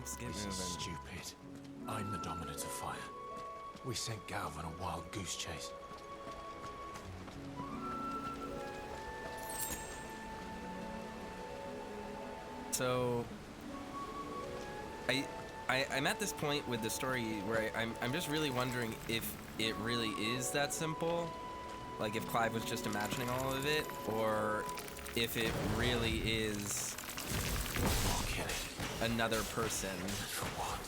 Let's get This moving. is stupid. I'm the dominant of fire. We sent Galv on a wild goose chase. So, I'm at this point with the story where I'm just really wondering if it really is that simple, like if Clive was just imagining all of it, or if it really is another person. For what?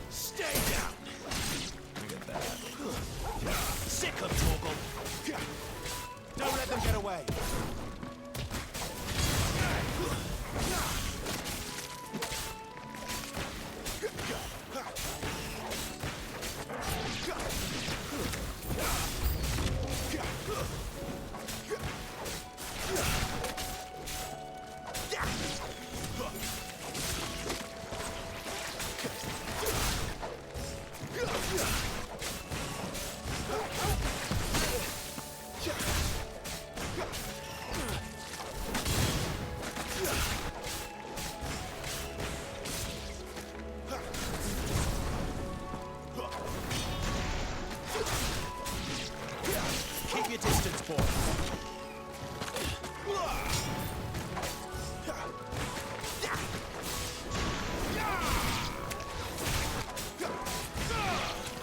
Stay down! Look at that. Sick of Torgal! Don't let them get away! Keep your distance, boy.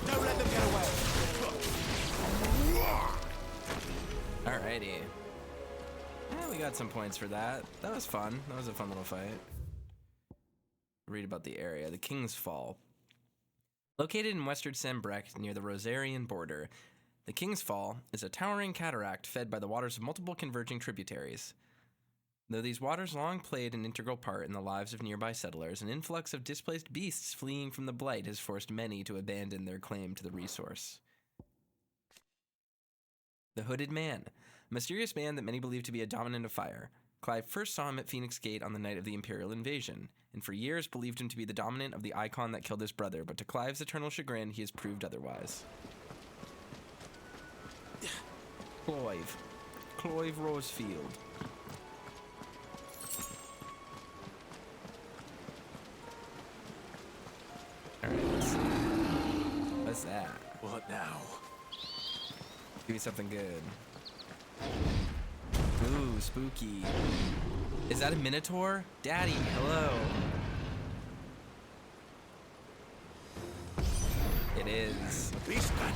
Don't let them get away. Alrighty. Yeah, we got some points for that. That was fun. That was a fun little fight. Read about the area. The King's Fall. Located in western Sembrecht near the Rosarian border, the King's Fall is a towering cataract fed by the waters of multiple converging tributaries. Though these waters long played an integral part in the lives of nearby settlers, an influx of displaced beasts fleeing from the Blight has forced many to abandon their claim to the resource. The Hooded Man, a mysterious man that many believe to be a dominant of fire. Clive first saw him at Phoenix Gate on the night of the Imperial invasion, and for years believed him to be the dominant of the Eikon that killed his brother, but to Clive's eternal chagrin, he has proved otherwise. Clive Rosfield. Alright, let's see. What's that? What now? Give me something good. Ooh, spooky. Is that a Minotaur? Daddy, hello. It is. Beastman.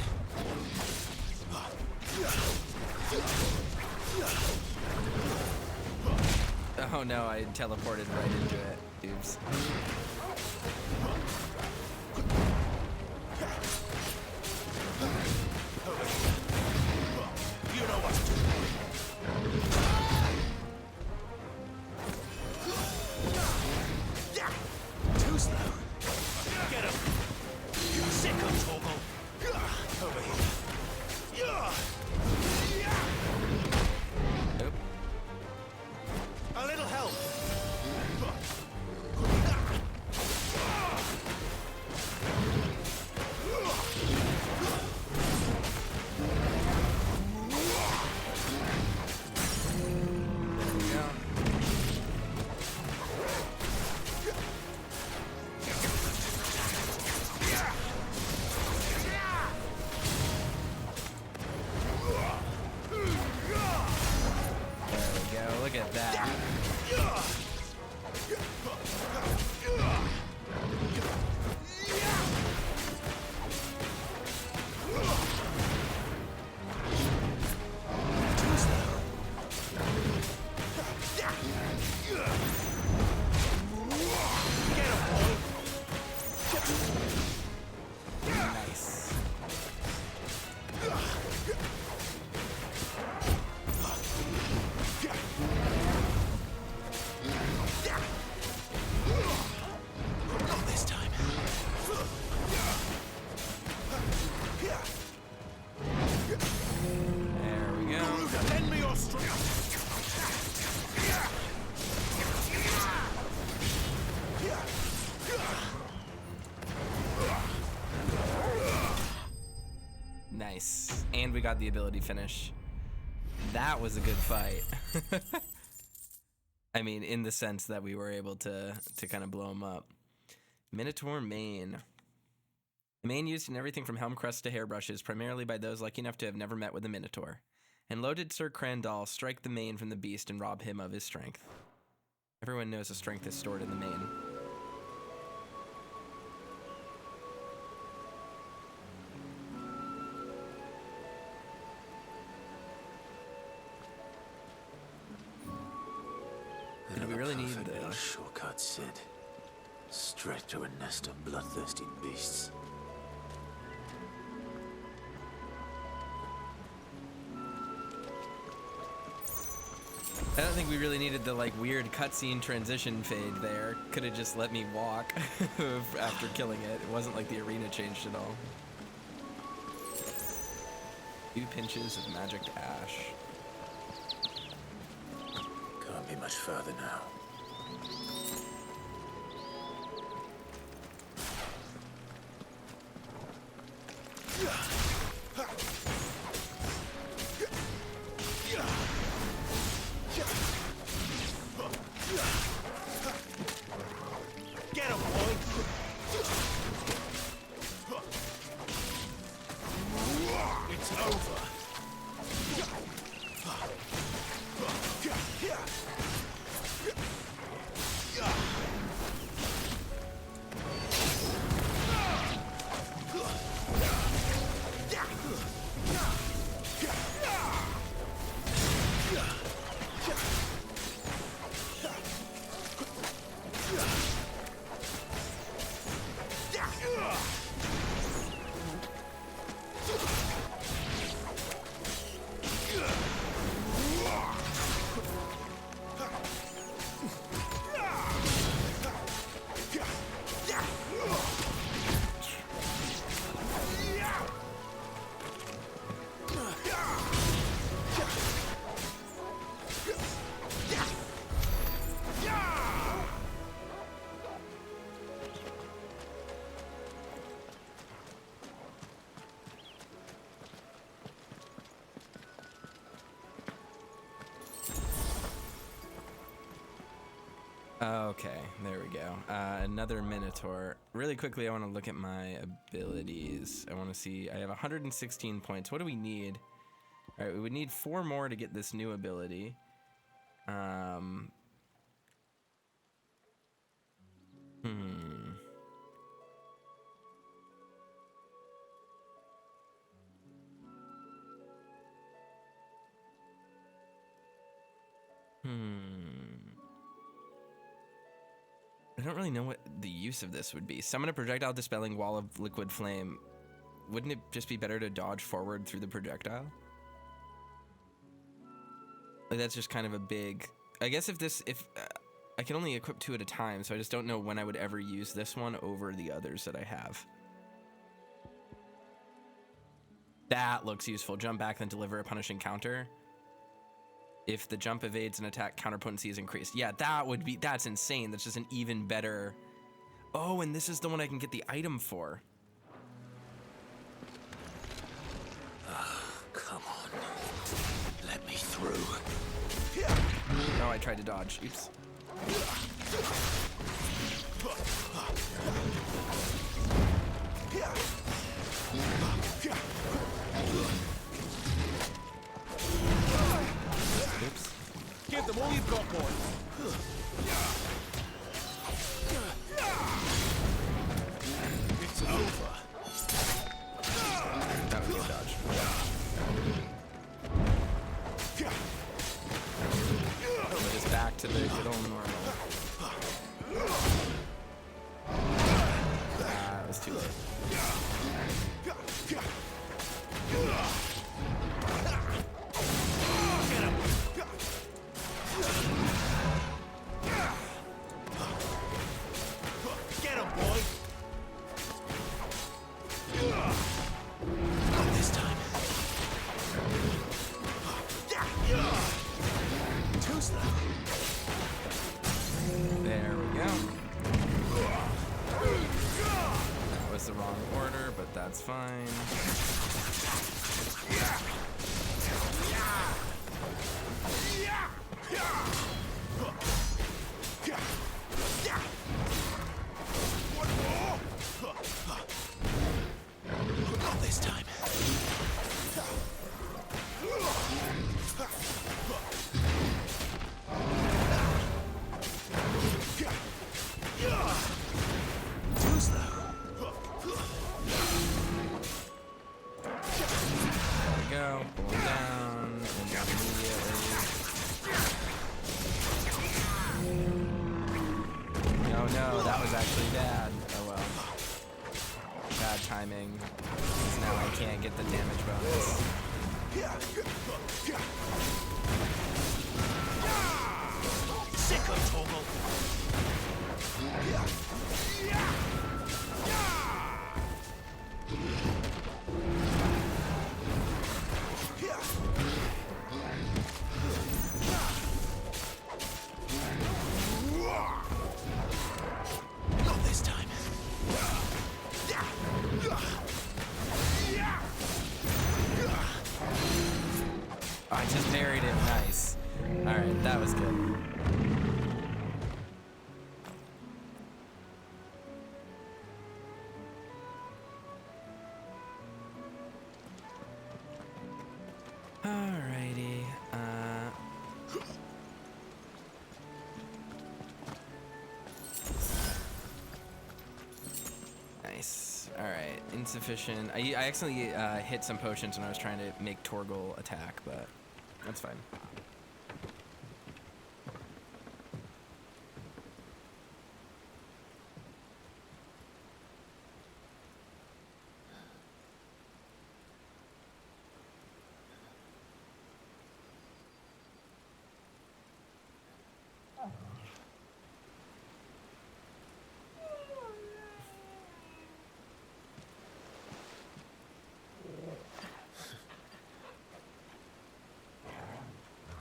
Oh no, I teleported right into it. Oops. You know what to do. Too slow. Get him. Sick of Torgal. Over here. Nope. A little help. Look at that. Nice. Not this time. There we go. Lend me your strength. Nice. And we got the ability finish. That was a good fight. I mean, in the sense that we were able to kind of blow him up. Minotaur Mane. The mane used in everything from helm crests to hairbrushes, primarily by those lucky enough to have never met with a Minotaur. And loaded Sir Crandall, strike the mane from the beast and rob him of his strength. Everyone knows the strength is stored in the mane. Do we really need the shortcut, Sid? Straight to a nest of bloodthirsty beasts. I don't think we really needed the like weird cutscene transition fade there. Could have just let me walk after killing it. It wasn't like the arena changed at all. 2 pinches of magic ash. Can't be much further now. Get him, boy! It's over. Okay, there we go. Another Minotaur. Really quickly, I want to look at my abilities. I want to see. I have 116 points. What do we need? All right, we would need 4 more to get this new ability. I don't really know what the use of this would be. Summon a projectile dispelling wall of liquid flame. Wouldn't it just be better to dodge forward through the projectile? Like that's just kind of a big... I guess if I can only equip 2 at a time, so I just don't know when I would ever use this one over the others that I have. That looks useful. Jump back, then deliver a punishing counter. If the jump evades an attack, counter potency is increased. Yeah, that's insane. That's just an even better... Oh, and this is the one I can get the item for. Come on. Let me through. Oh, I tried to dodge. Oops. Oops. Give them all you've got, boy. It's over. That was a good dodge. But it's back to the good old normal. That was too late. Get him, boy. Not this time. Tuesday. There we go. That was the wrong order, but that's fine. no, that was actually bad. Oh well. Bad timing. 'Cause now I can't get the damage bonus. Sick of Torgal. Not this time. I just buried him. Nice. Alright, that was good. Alrighty. Nice. Alright, insufficient. I accidentally hit some potions when I was trying to make Torgal attack, but that's fine.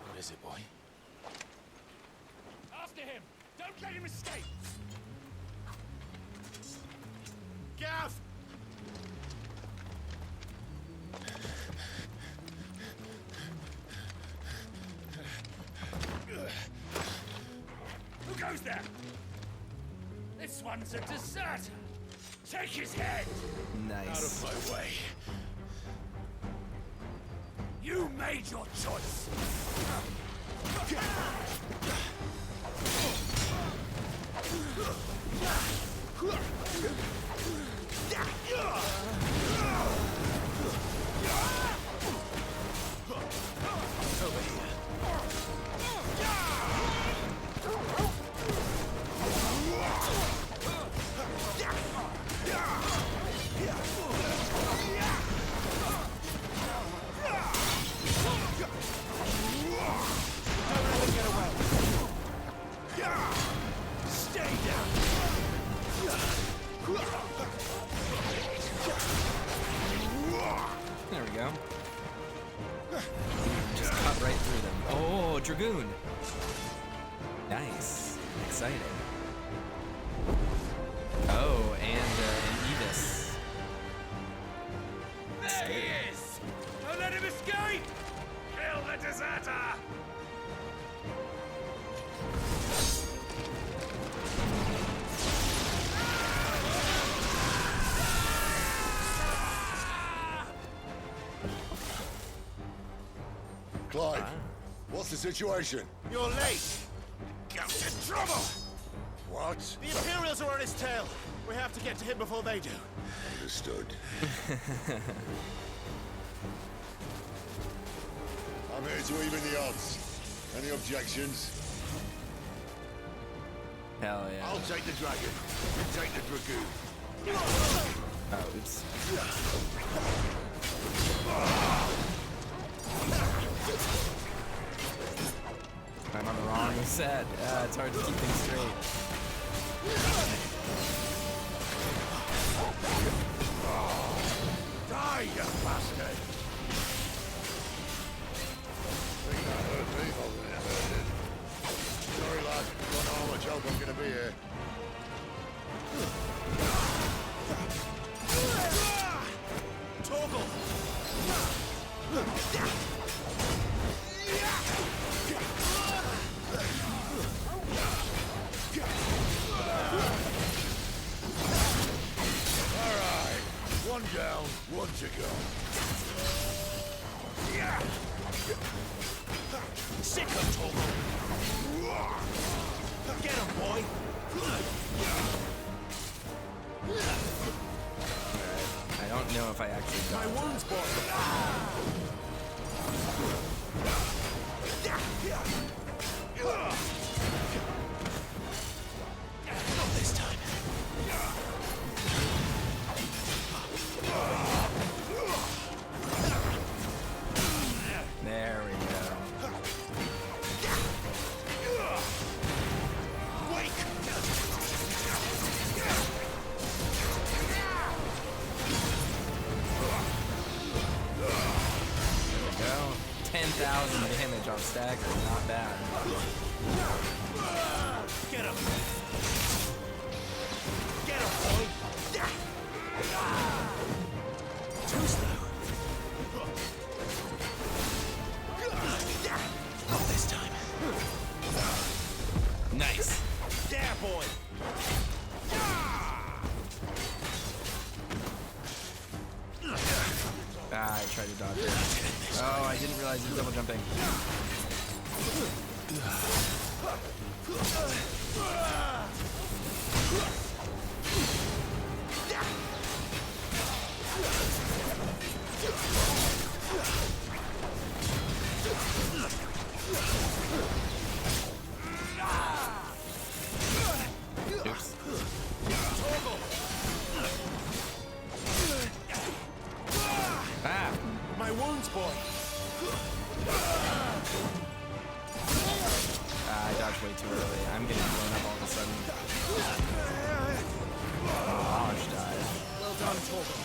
What is it, boy? After him! Don't let him escape! Gav! Who goes there? This one's a deserter! Take his head! Nice. Out of my way! You made your choice! Over here. Stay down! There we go. Just cut right through them. Oh, Dragoon. Nice. Exciting. Oh, and an Evis. There he is! Don't let him escape! Kill the deserter! Clive, what's the situation? You're late! Got in trouble! What? The Imperials are on his tail! We have to get to him before they do. Understood. I'm here to even the odds. Any objections? Hell yeah. I'll take the dragon. You take the dragoon. Oh, oops. I'm on the wrong set. It's hard to keep things straight. Die, you bastard! Think that hurt me more than it hurted. Sorry, lad. Don't know how much help I'm gonna be here. Torgal! Alright. One down, one to go. Sick of Torgal! Get him, boy! I don't know if I actually got My it. wounds, boy! Not this stagger. Not bad. Get him! Get him, boy! Too slow. Not this time. Nice. There, boy! Ah, I tried to dodge it. Oh, I didn't realize he was double jumping. Oops. Ah! My wounds, boy! I dodged way too early. I'm getting blown up all of a sudden. Gosh, died. Well done, Torgal.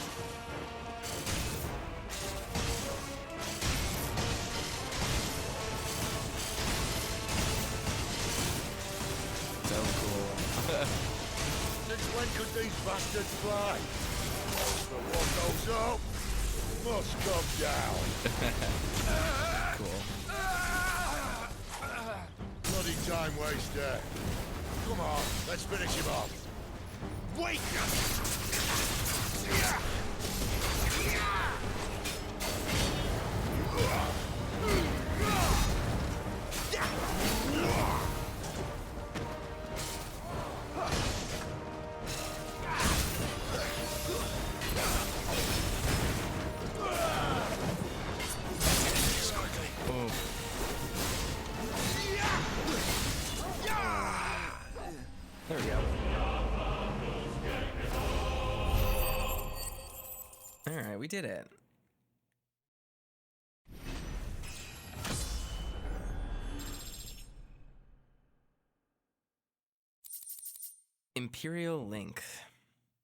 So cool. Since when could these bastards fly? The one goes up, must come down. Cool. Bloody time waster. Come on, let's finish him off. Wait! Boom. There we go. Alright, we did it. Imperial Link.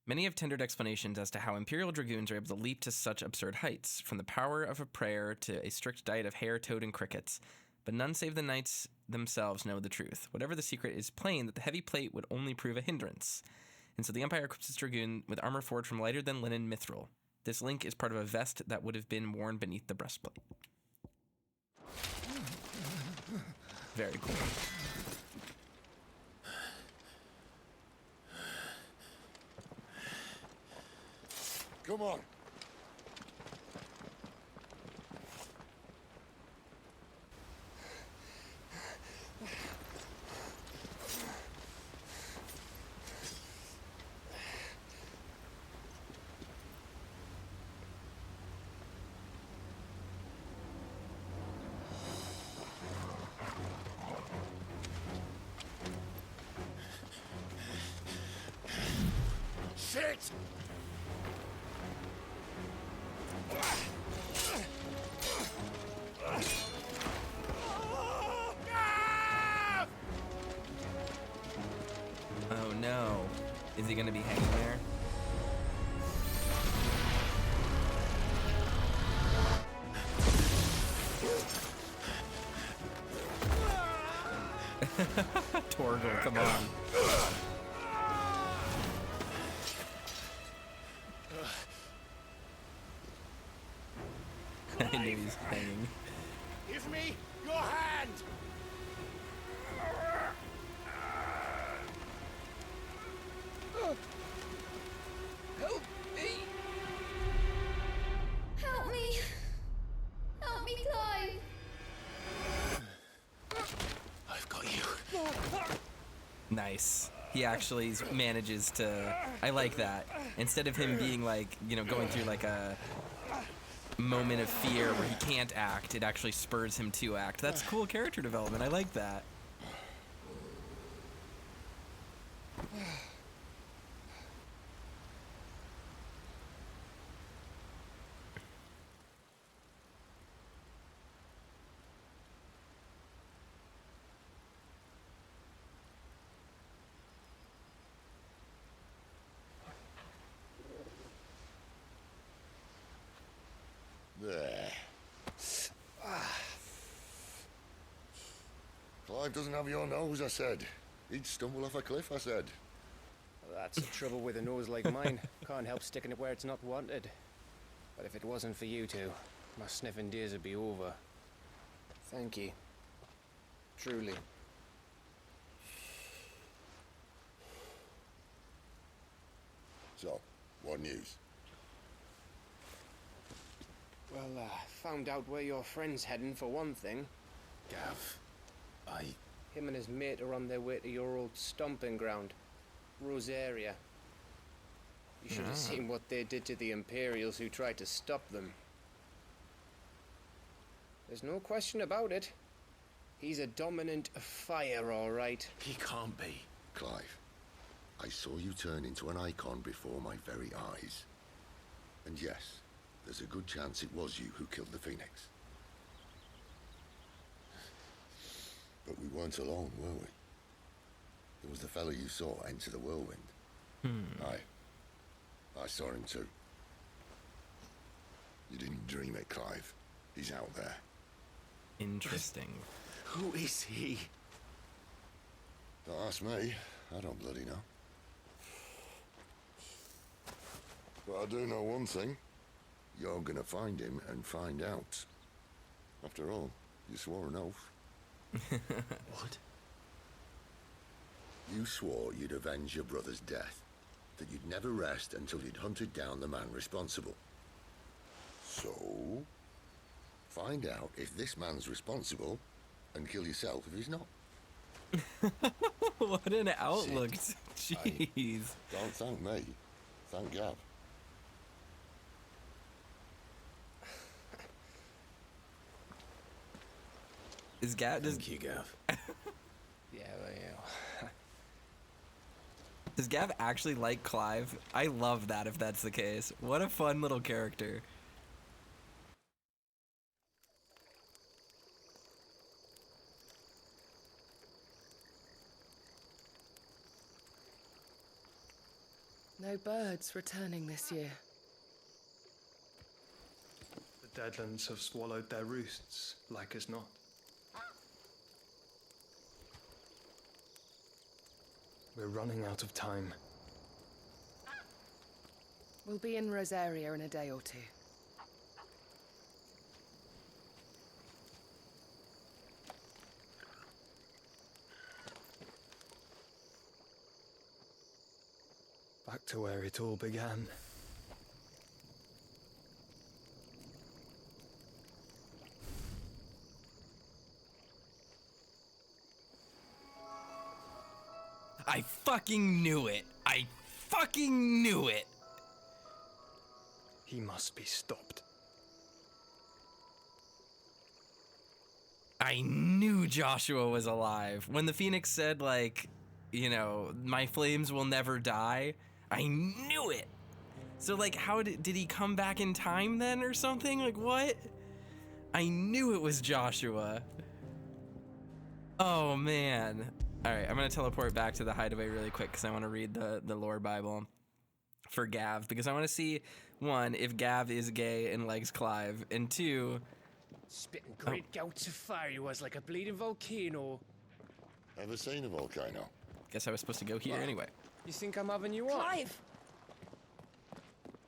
Many have tendered explanations as to how Imperial Dragoons are able to leap to such absurd heights, from the power of a prayer to a strict diet of hare, toad, and crickets. But none save the knights themselves know the truth. Whatever the secret, it is plain that the heavy plate would only prove a hindrance. And so the Empire equips its Dragoon with armor forged from lighter than linen mithril. This link is part of a vest that would have been worn beneath the breastplate. Very cool. Come on. Shit! Oh no. Is he gonna be hanging there? Torgal, come on. I knew he's hanging. Give me your hand! Help me! Help me! Help me, Clive! I've got you. Nice. He actually manages to... I like that. Instead of him being like, you know, going through like a moment of fear where he can't act, it actually spurs him to act. That's cool character development. I like that. There. Clive doesn't have your nose, I said. He'd stumble off a cliff, I said. Well, that's the trouble with a nose like mine. Can't help sticking it where it's not wanted. But if it wasn't for you two, my sniffing days would be over. Thank you. Truly. So, what news? Well, found out where your friend's heading for one thing. Gav, Him and his mate are on their way to your old stomping ground, Rosaria. You should have seen what they did to the Imperials who tried to stop them. There's no question about it. He's a dominant of fire, all right. he can't be. Clive, I saw you turn into an Eikon before my very eyes. And yes, there's a good chance it was you who killed the Phoenix. But we weren't alone, were we? There was the fellow you saw enter the whirlwind. I saw him too. You didn't dream it, Clive. He's out there. Interesting. Who is he? Don't ask me. I don't bloody know. But I do know one thing. You're gonna find him and find out. After all, you swore an oath. What? You swore you'd avenge your brother's death. That you'd never rest until you'd hunted down the man responsible. So, find out if this man's responsible and kill yourself if he's not. What an outlook. Jeez. Don't thank me. Thank Gav. Is Gav Thank you, Gav. Yeah, well, yeah. Does Gav actually like Clive? I love that if that's the case. What a fun little character. No birds returning this year. The Deadlands have swallowed their roosts, like as not. We're running out of time. We'll be in Rosaria in a day or two. Back to where it all began. I fucking knew it. I fucking knew it. He must be stopped. I knew Joshua was alive. When the Phoenix said, like, you know, my flames will never die, I knew it. So, like, how did he come back in time then or something? Like, what? I knew it was Joshua. Oh, man. All right, I'm going to teleport back to the Hideaway really quick because I want to read the lore Bible for Gav, because I want to see, one, if Gav is gay and likes Clive, and two... Spitting great gouts of fire he was, like a bleeding volcano. Ever seen a volcano? Guess I was supposed to go here anyway. You think I'm having you on? Clive!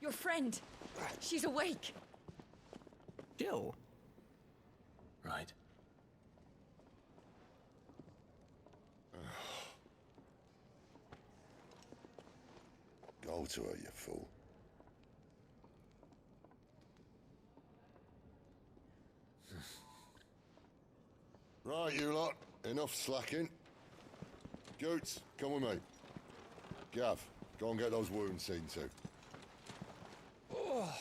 Your friend. She's awake. Jill. Right. Go to her, you fool. Right, you lot. Enough slacking. Goots, come with me. Gav, go and get those wounds seen to. Oh,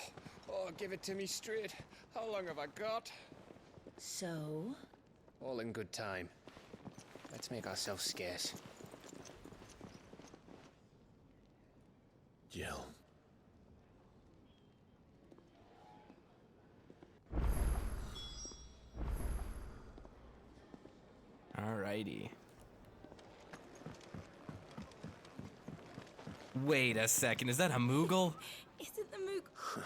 give it to me straight. How long have I got? So? All in good time. Let's make ourselves scarce. Jill. Alrighty. Wait a second, is that a Moogle? Isn't the Moog...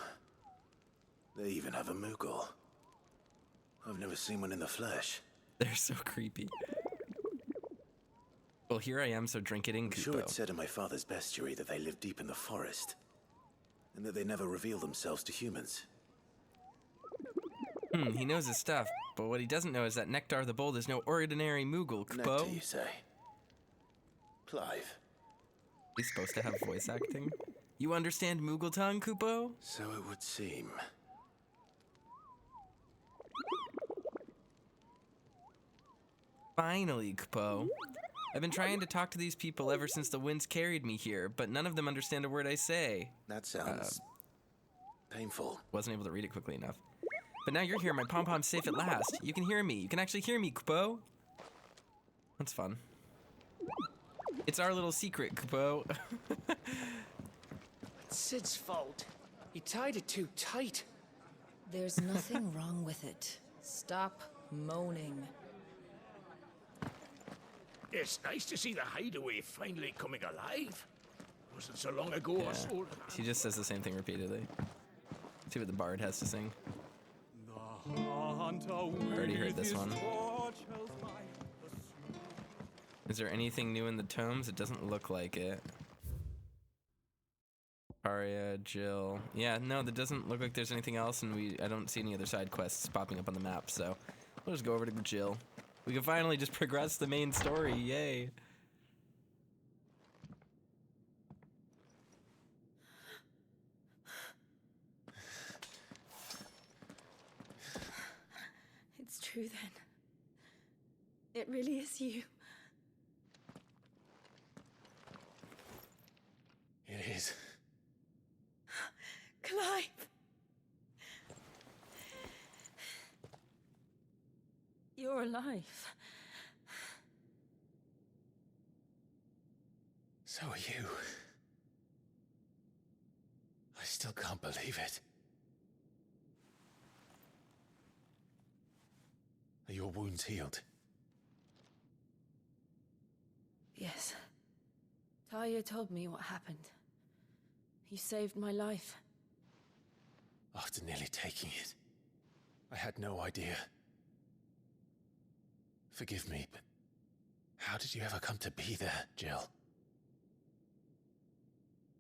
They even have a Moogle. I've never seen one in the flesh. They're so creepy. Well, here I am, so drink it in, I'm Kupo. sure it said in my father's bestiary that they live deep in the forest, and that they never reveal themselves to humans. He knows his stuff, but what he doesn't know is that Nectar the Bold is no ordinary Moogle, Nectar, Kupo. you say? Clive. He's supposed to have voice acting. You understand Moogle tongue, Kupo? So it would seem. Finally, Kupo. I've been trying to talk to these people ever since the winds carried me here, but none of them understand a word I say. That sounds painful. Wasn't able to read it quickly enough. But now you're here, my pom-pom's safe at last. You can hear me. You can actually hear me, Kupo. That's fun. It's our little secret, Kupo. It's Sid's fault. He tied it too tight. There's nothing wrong with it. Stop moaning. It's nice to see the Hideaway finally coming alive. Wasn't so long ago Yeah. I saw. She just says the same thing repeatedly. See what the bard has to sing. Already heard this one. Is there anything new in the tomes? It doesn't look like it. Arya, Jill. Yeah, no, that doesn't look like there's anything else, and I don't see any other side quests popping up on the map, so we'll just go over to Jill. We can finally just progress the main story, yay. It's true then. It really is you. It is. Clive! You're alive. So are you. I still can't believe it. Are your wounds healed? Yes. Talia told me what happened. You saved my life. After nearly taking it, I had no idea. Forgive me, but how did you ever come to be there, Jill?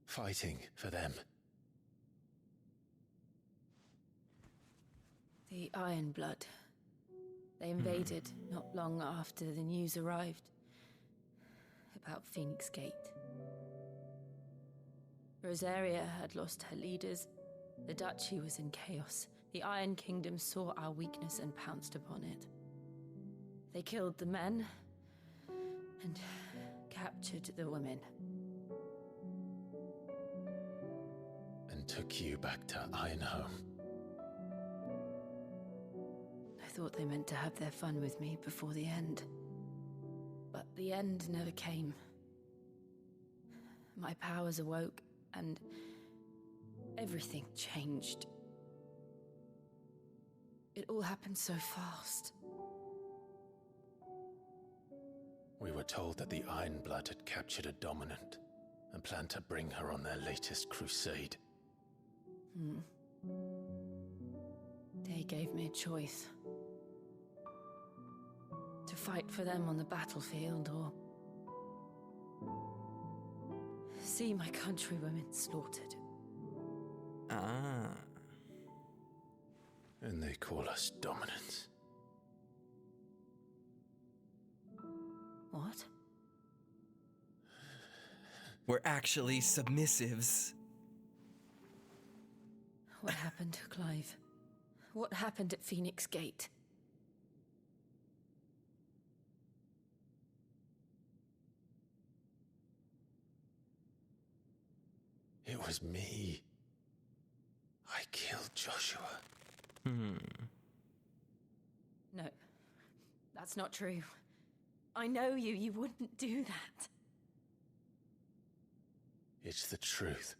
Fighting for them. The Iron Blood. They invaded not long after the news arrived about Phoenix Gate. Rosaria had lost her leaders. The Duchy was in chaos. The Iron Kingdom saw our weakness and pounced upon it. They killed the men and captured the women. And took you back to Ironhome. I thought they meant to have their fun with me before the end. But the end never came. My powers awoke, and everything changed. It all happened so fast. We were told that the Iron Blood had captured a dominant and planned to bring her on their latest crusade. They gave me a choice. To fight for them on the battlefield, or see my countrywomen slaughtered. Ah. And they call us dominants. What? We're actually submissives. What happened, Clive? What happened at Phoenix Gate? It was me. I killed Joshua. No, that's not true. I know you. You wouldn't do that. It's the truth.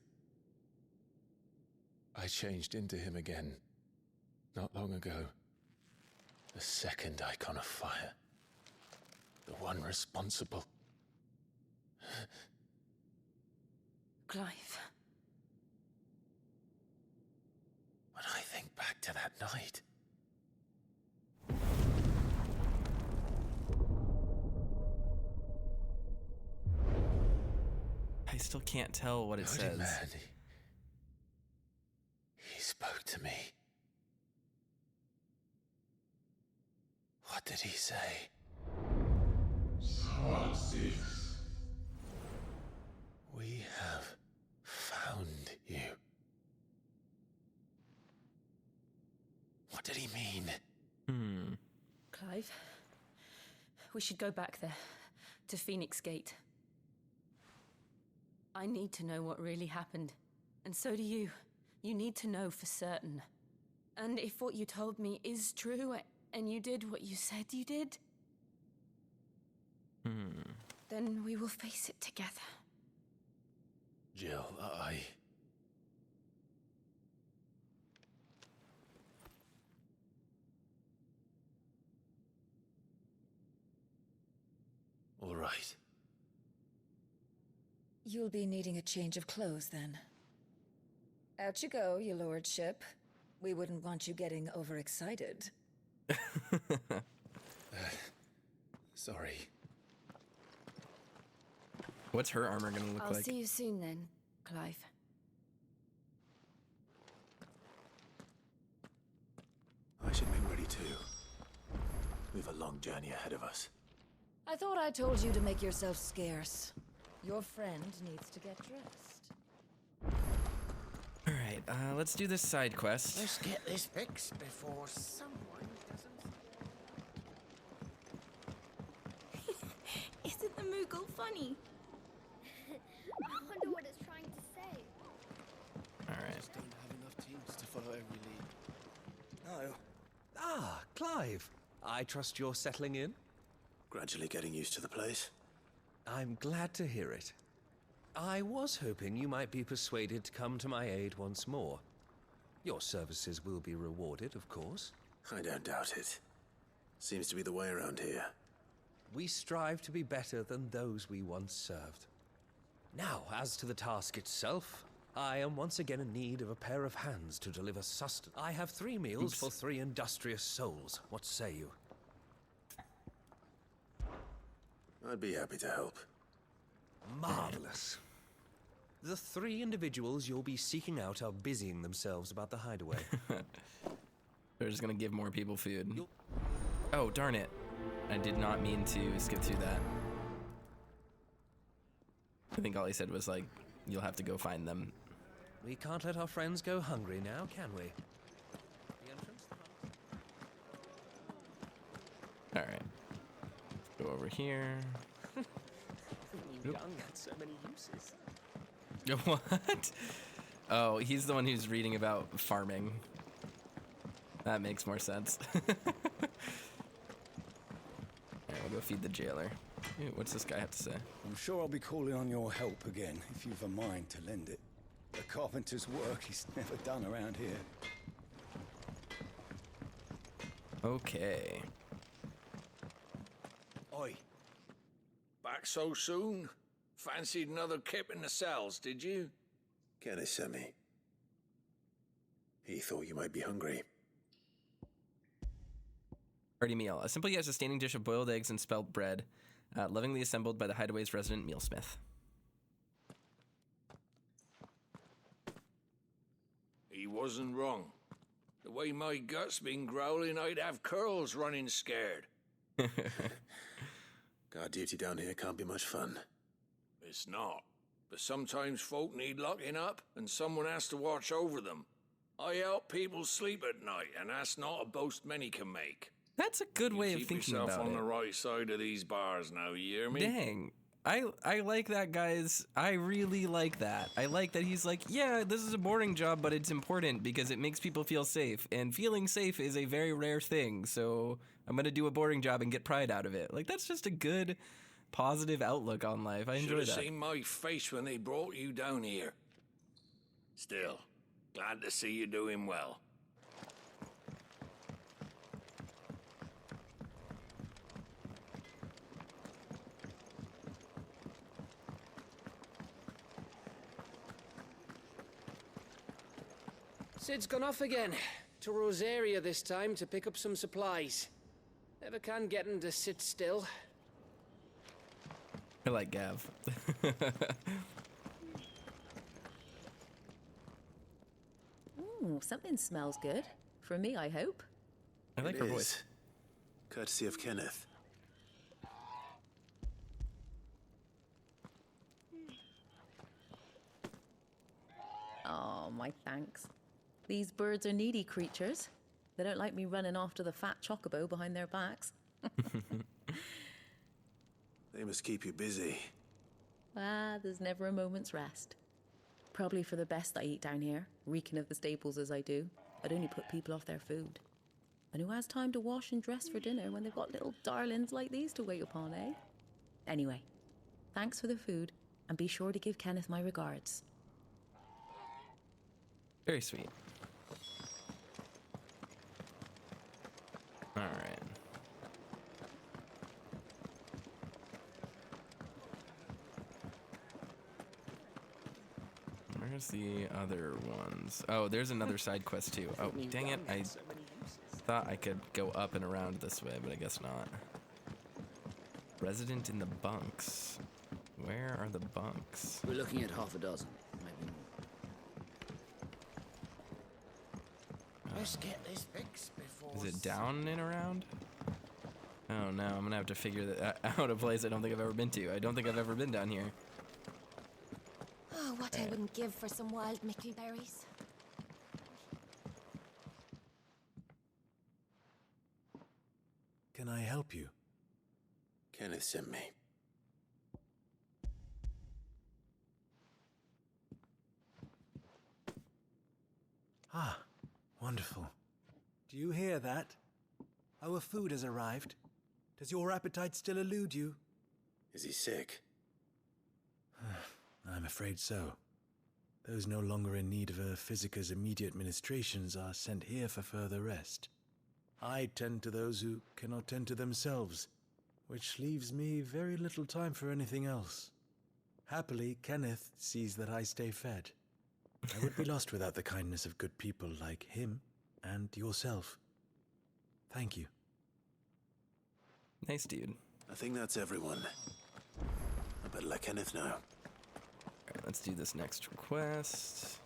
I changed into him again, not long ago. The second Eikon of Fire. The one responsible. Clive. When I think back to that night, I still can't tell what it Bloody says. man, he spoke to me. What did he say? We have found you. What did he mean? Clive, we should go back there, to Phoenix Gate. I need to know what really happened, and so do you. You need to know for certain. And if what you told me is true, and you did what you said you did, then we will face it together. Jill, all right. You'll be needing a change of clothes, then. Out you go, your lordship. We wouldn't want you getting overexcited. Sorry. What's her armor gonna look I'll like? see you soon then, Clive. I should be ready too. We've a long journey ahead of us. I thought I told you to make yourself scarce. Your friend needs to get dressed. All right, let's do this side quest. Let's get this fixed before someone doesn't. Isn't the Moogle funny? I wonder what it's trying to say. All right. Just don't have enough teams to follow every lead. No. Ah, Clive. I trust you're settling in? Gradually getting used to the place. I'm glad to hear it. I was hoping you might be persuaded to come to my aid once more. Your services will be rewarded, of course. I don't doubt it. Seems to be the way around here. We strive to be better than those we once served. Now, as to the task itself, I am once again in need of a pair of hands to deliver sustenance. I have 3 meals for 3 industrious souls. What say you? I'd be happy to help. Marvelous. The 3 individuals you'll be seeking out are busying themselves about the hideaway. They're just gonna give more people food. Oh, darn it. I did not mean to skip through that. I think all he said was like, you'll have to go find them. We can't let our friends go hungry now, can we? The entrance? All right. Go over here. Young had so many uses. What? Oh, he's the one who's reading about farming. That makes more sense. Alright, we'll go feed the jailer. Ooh, what's this guy have to say? I'm sure I'll be calling on your help again, if you've a mind to lend it. The carpenter's work is never done around here. Okay. Oi. Back so soon? Fancied another kip in the cells, did you? Kenny sent me. He thought you might be hungry. Hearty meal. A simple yet sustaining dish of boiled eggs and spelt bread, lovingly assembled by the Hideaway's resident mealsmith. He wasn't wrong. The way my gut's been growling, I'd have curls running scared. Guard duty down here can't be much fun. It's not. But sometimes folk need locking up, and someone has to watch over them. I help people sleep at night, and that's not a boast many can make. That's a good way of Keep thinking yourself about on it. the right side of these bars now, you hear me? Dang. I like that, guys. I really like that. I like that he's like, yeah, this is a boring job, but it's important because it makes people feel safe. And feeling safe is a very rare thing, so I'm going to do a boring job and get pride out of it. Like, that's just a good, positive outlook on life. I enjoy Should that. have seen my face when they brought you down here. Still, glad to see you doing well. Sid's gone off again. To Rosaria this time to pick up some supplies. Never can get him to sit still. I like Gav. Oh, something smells good. For me, I hope. I like her voice. Courtesy of Kenneth. Oh, my thanks. These birds are needy creatures. They don't like me running after the fat chocobo behind their backs. They must keep you busy. There's never a moment's rest. Probably for the best I eat down here, reeking of the staples as I do. I'd only put people off their food. And who has time to wash and dress for dinner when they've got little darlings like these to wait upon, eh? Anyway, thanks for the food, and be sure to give Kenneth my regards. Very sweet. All right. Where's the other ones? Oh, there's another side quest too. Oh, dang it. I thought I could go up and around this way, but I guess not. Resident in the bunks. Where are the bunks? We're looking at half a dozen, maybe more. Let's get this fixed before... Is it down and around? Oh no, I'm gonna have to figure that out, a place I don't think I've ever been to. I don't think I've ever been down here. Oh, what I wouldn't give for some wild mickleberries. Can I help you? Kenneth sent me. Ah, wonderful. Do you hear that? Our food has arrived. Does your appetite still elude you? Is he sick? I'm afraid so. Those no longer in need of a physicker's immediate ministrations are sent here for further rest. I tend to those who cannot tend to themselves, which leaves me very little time for anything else. Happily, Kenneth sees that I stay fed. I would be lost without the kindness of good people like him and yourself. Thank you. Nice dude. I think that's everyone. I better let Kenneth know. Alright, let's do this next quest.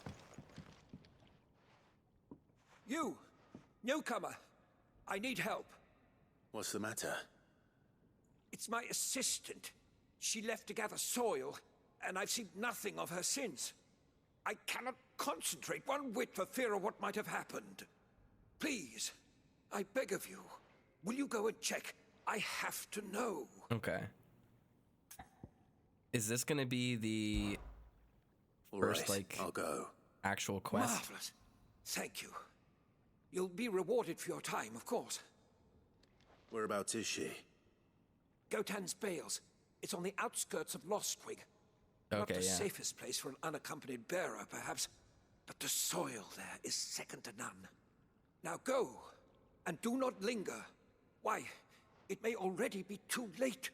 You! Newcomer! I need help. What's the matter? It's my assistant. She left to gather soil, and I've seen nothing of her since. I cannot concentrate one whit for fear of what might have happened. Please, I beg of you, will you go and check? I have to know. Okay. Is this gonna be the first, like, I'll go. actual quest? Marvelous. Thank you. You'll be rewarded for your time, of course. Whereabouts is she? Gotan's Bales. It's on the outskirts of Lostwing. Not Okay, the yeah. safest place for an unaccompanied bearer, perhaps, but the soil there is second to none. Now go, and do not linger. Why, it may already be too late.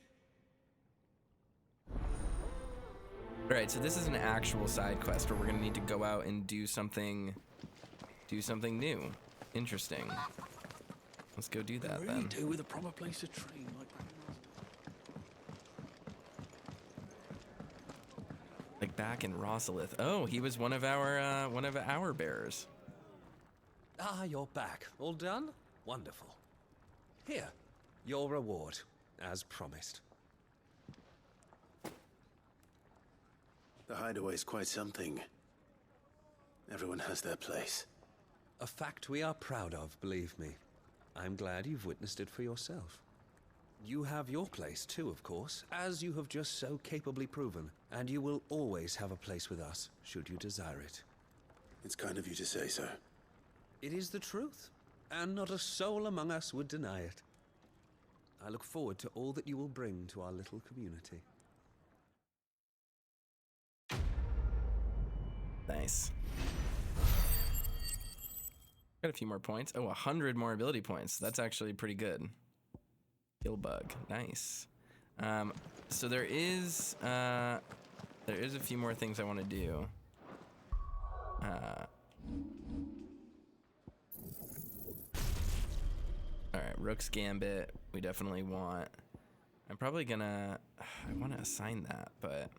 Alright, so this is an actual side quest where we're gonna need to go out and do something new. Interesting. Let's go do that then. do with a proper place to train, Like back in Rosalith. Oh, he was one of our bearers. Ah, you're back. All done? Wonderful. Here, your reward, as promised. The Hideaway's quite something. Everyone has their place. A fact we are proud of, believe me. I'm glad you've witnessed it for yourself. You have your place too, of course, as you have just so capably proven, and you will always have a place with us, should you desire it. It's kind of you to say so. It is the truth, and not a soul among us would deny it. I look forward to all that you will bring to our little community. Nice. Got a few more points. Oh, 100 more ability points. That's actually pretty good. Bug. Nice. So there is a few more things I want to do. All right, Rook's Gambit. We definitely want. I'm probably gonna. I want to assign that, but.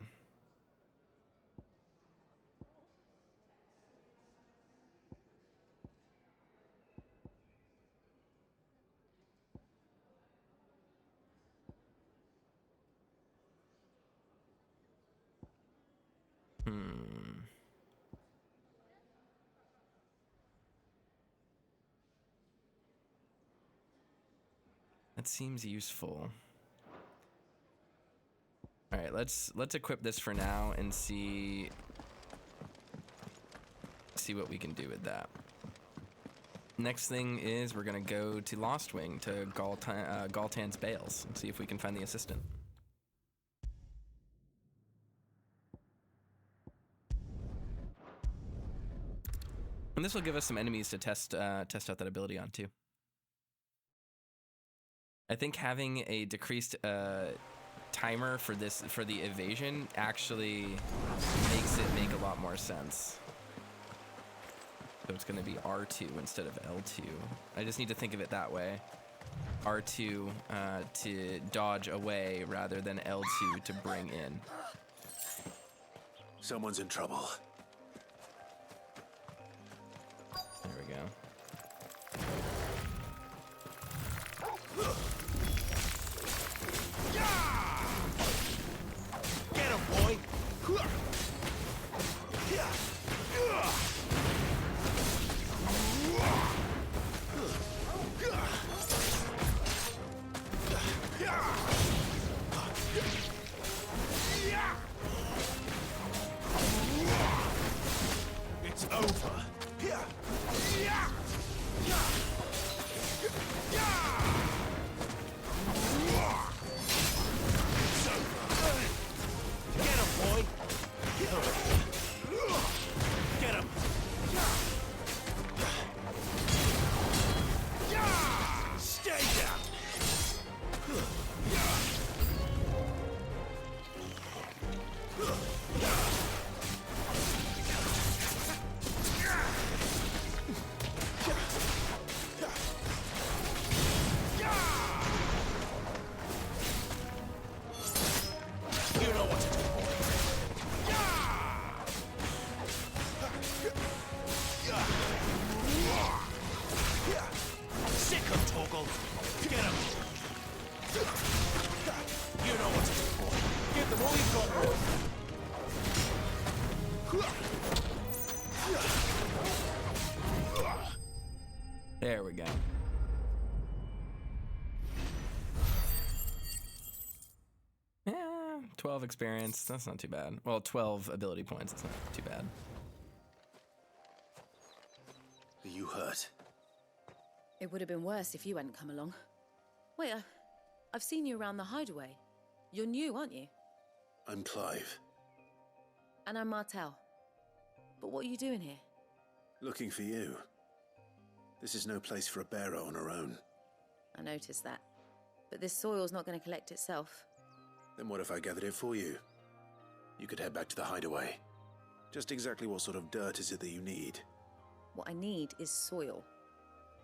That seems useful. All right, let's equip this for now and see what we can do with that. Next thing is we're gonna go to Lost Wing to Galtan's Bales and see if we can find the assistant. And this will give us some enemies to test out that ability on too. I think having a decreased timer for the evasion actually makes it make a lot more sense. So it's going to be R2 instead of L2. I just need to think of it that way. R2 to dodge away rather than L2 to bring in. Someone's in trouble. There we go. Get him, boy! It's over. There we go. Yeah, 12 experience. That's not too bad. Well, 12 ability points. That's not too bad. Are you hurt? It would have been worse if you hadn't come along. Wait, I've seen you around the Hideaway. You're new, aren't you? I'm Clive. And I'm Martel. But what are you doing here? Looking for you. This is no place for a bearer on her own. I noticed that. But this soil's not going to collect itself. Then what if I gathered it for you? You could head back to the Hideaway. Just exactly what sort of dirt is it that you need? What I need is soil.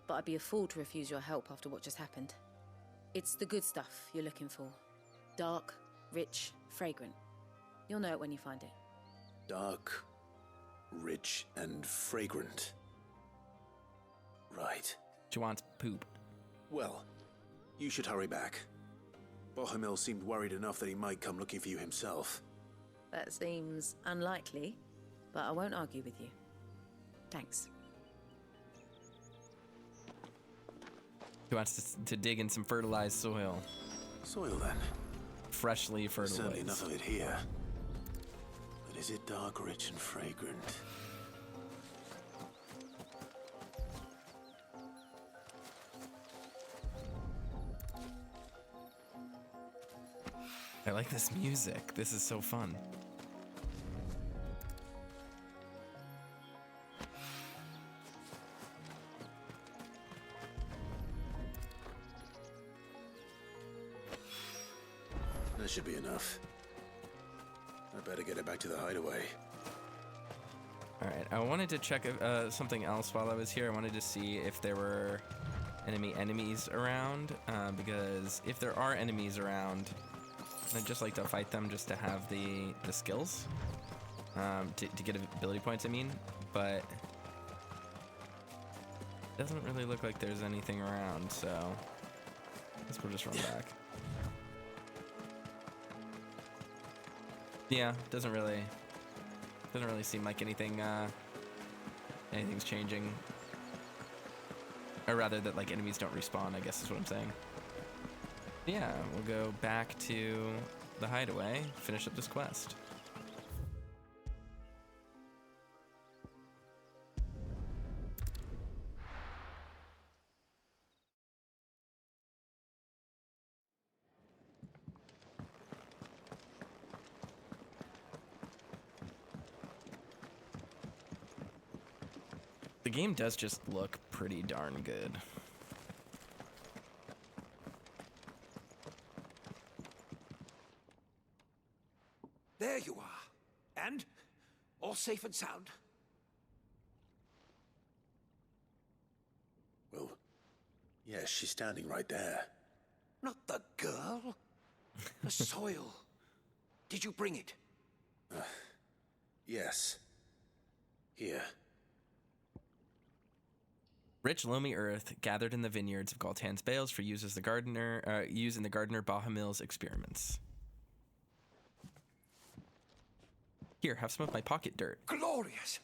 But I'd be a fool to refuse your help after what just happened. It's the good stuff you're looking for. Dark, rich, fragrant. You'll know it when you find it. Dark, rich, and fragrant. Right. She wants poop. Well, you should hurry back. Bohemil seemed worried enough that he might come looking for you himself. That seems unlikely, but I won't argue with you. Thanks. He wants to dig in some fertilized soil. Soil, then? Freshly fertilized. There's certainly enough of it here. But is it dark, rich, and fragrant? I like this music. This is so fun. That should be enough. I better get it back to the Hideaway. All right, I wanted to check something else while I was here. I wanted to see if there were enemies around, because if there are enemies around, I'd just like to fight them just to have the skills, to get ability points, I mean, but it doesn't really look like there's anything around, so I guess we'll just run back. Yeah, doesn't really Doesn't really seem like anything's changing. Or rather, that like enemies don't respawn, I guess is what I'm saying. Yeah, we'll go back to the Hideaway, finish up this quest. The game does just look pretty darn good. There you are. And? All safe and sound? Well, yes, she's standing right there. Not the girl. The soil. Did you bring it? Yes. Here. Rich loamy earth gathered in the vineyards of Galtan's bales for use as the gardener, use in the gardener Bahamil's experiments. Here, have some of my pocket dirt. Glorious!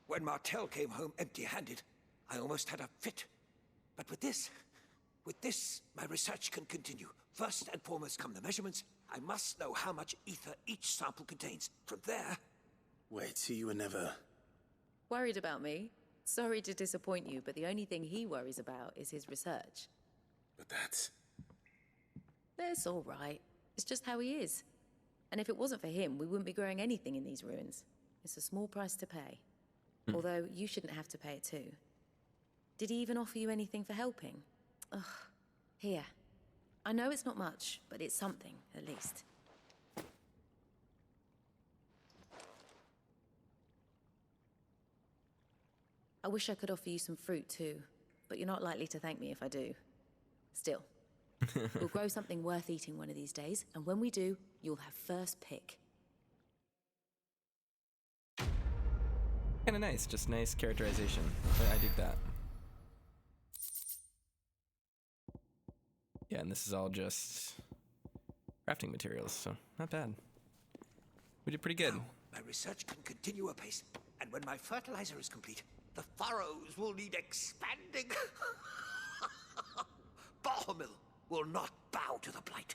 When Martel came home empty-handed, I almost had a fit. But with this, my research can continue. First and foremost come the measurements. I must know how much ether each sample contains. From there... Wait, so you were never... Worried about me? Sorry to disappoint you, but the only thing he worries about is his research. But that's... That's all right. It's just how he is. And if it wasn't for him, we wouldn't be growing anything in these ruins. It's a small price to pay. Although, you shouldn't have to pay it too. Did he even offer you anything for helping? Ugh. Here. I know it's not much, but it's something, at least. I wish I could offer you some fruit too, but you're not likely to thank me if I do. Still. We'll grow something worth eating one of these days, and when we do, you'll have first pick. Kinda nice, just nice characterization. I dig that. Yeah, and this is all just crafting materials, so not bad. We did pretty good. Now, my research can continue apace, and when my fertilizer is complete, the furrows will need expanding. Bahamil will not bow to the Blight.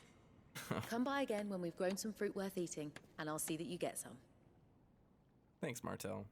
Come by again when we've grown some fruit worth eating, and I'll see that you get some. Thanks, Martel.